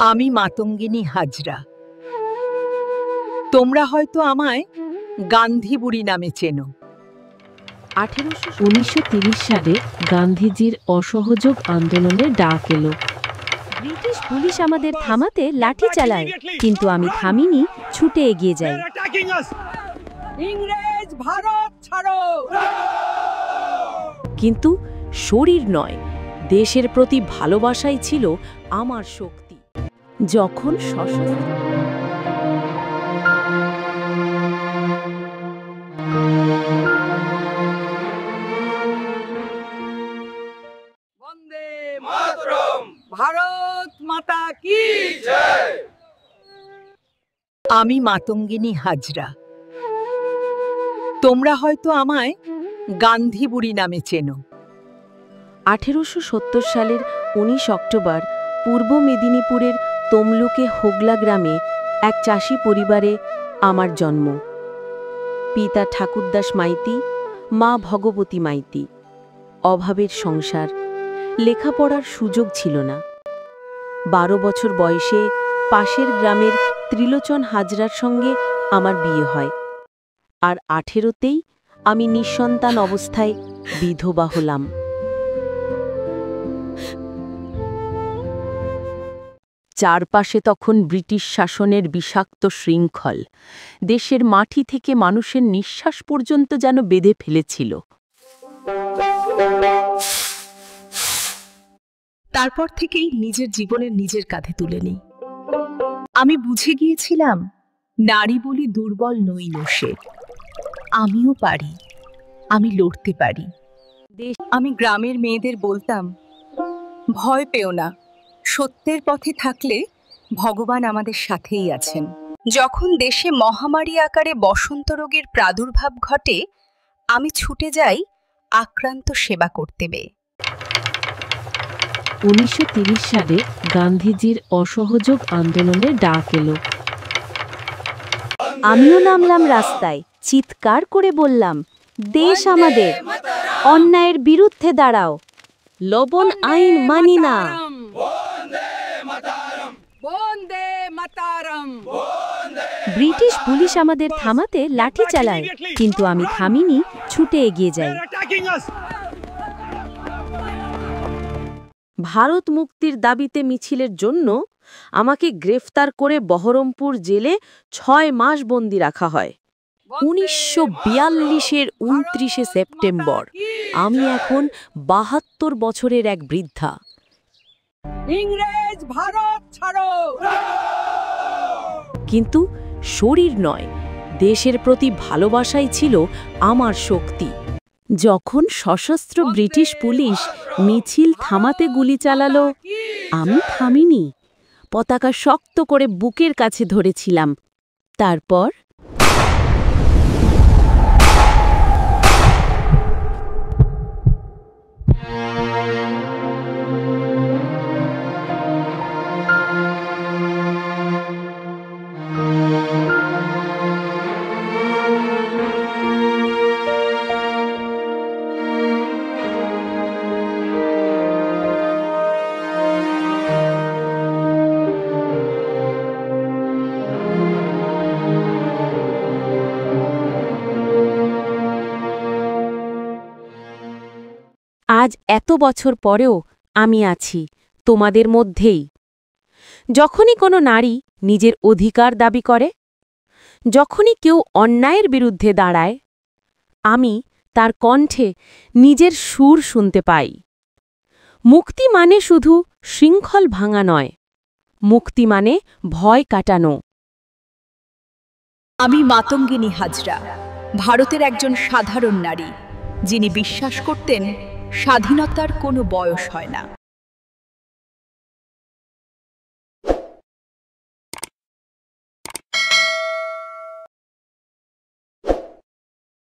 আমি মাতঙ্গিনী হাজরা। তোমরা হয়তো আমায় গান্ধী বুড়ি নামে চেনো। 1930 সালে গান্ধীজির অসহযোগ আন্দোলনের ডাক এলো। ব্রিটিশ পুলিশ আমাদের থামাতে লাঠি চালায়, কিন্তু আমি থামিনি, ছুটে এগিয়ে যাই। ইংরেজ ভারত ছাড়ো! কিন্তু শরীর নয়, দেশের প্রতি ভালোবাসাই ছিল আমার শক্তি। যখন সশস্ত্র বন্দে মাতরম! ভারত মাতা কি জয়! আমি মাতঙ্গিনী হাজরা। তোমরা হয়তো আমায় গান্ধী বুড়ি নামে চেনো। 1870 সালের 19 অক্টোবর পূর্ব মেদিনীপুরের তমলুকে হোগলা গ্রামে এক চাষি পরিবারে আমার জন্ম। পিতা ঠাকুরদাস মাইতি, মা ভগবতী মাইতি। অভাবের সংসার, লেখাপড়ার সুযোগ ছিল না। 12 বছর বয়সে পাশের গ্রামের ত্রিলোচন হাজরার সঙ্গে আমার বিয়ে হয়, আর 18তেই আমি নিঃসন্তান অবস্থায় বিধবা হলাম। চারপাশে তখন ব্রিটিশ শাসনের বিষাক্ত শৃঙ্খল দেশের মাটি থেকে মানুষের নিঃশ্বাস পর্যন্ত যেন বেঁধে ফেলেছিল। তারপর থেকেই নিজের জীবনের নিজের কাঁধে তুলে নিই। আমি বুঝে গিয়েছিলাম, নারী বলি দুর্বল নই সে। আমিও পারি, আমি লড়তে পারি। আমি গ্রামের মেয়েদের বলতাম, ভয় পেও না, সত্যের পথে থাকলে ভগবান আমাদের সাথেই আছেন। যখন দেশে মহামারী আকারে বসন্ত রোগের প্রাদুর্ভাব ঘটে, আমি ছুটে যাই আক্রান্ত সেবা করতে। 1930 সালে গান্ধীজির অসহযোগ আন্দোলনের ডাক এলো। আমিও নামলাম রাস্তায়, চিৎকার করে বললাম, দেশ আমাদের, অন্যায়ের বিরুদ্ধে দাঁড়াও, লবণ আইন মানি না। ব্রিটিশ পুলিশ আমাদের থামাতে লাঠি চালায়, কিন্তু আমি থামিনি, ছুটে এগিয়ে যাই। ভারত মুক্তির দাবিতে মিছিলের জন্য আমাকে গ্রেফতার করে বহরমপুর জেলে 6 মাস বন্দি রাখা হয়। 1942-এর 29শে সেপ্টেম্বর আমি এখন 72 বছরের এক বৃদ্ধা। ইংরেজ ভারত ছাড়ো! কিন্তু শরীর নয়, দেশের প্রতি ভালোবাসাই ছিল আমার শক্তি। যখন সশস্ত্র ব্রিটিশ পুলিশ মিছিল থামাতে গুলি চালালো, আমি থামিনি, পতাকা শক্ত করে বুকের কাছে ধরেছিলাম। তারপর আজ এত বছর পরেও আমি আছি তোমাদের মধ্যেই। যখনই কোনো নারী নিজের অধিকার দাবি করে, যখনই কেউ অন্যায়ের বিরুদ্ধে দাঁড়ায়, আমি তার কণ্ঠে নিজের সুর শুনতে পাই। মুক্তি মানে শুধু শৃঙ্খল ভাঙা নয়, মুক্তি মানে ভয় কাটানো। আমি মাতঙ্গিনী হাজরা, ভারতের একজন সাধারণ নারী, যিনি বিশ্বাস করতেন স্বাধীনতার কোনো বয়স হয় না।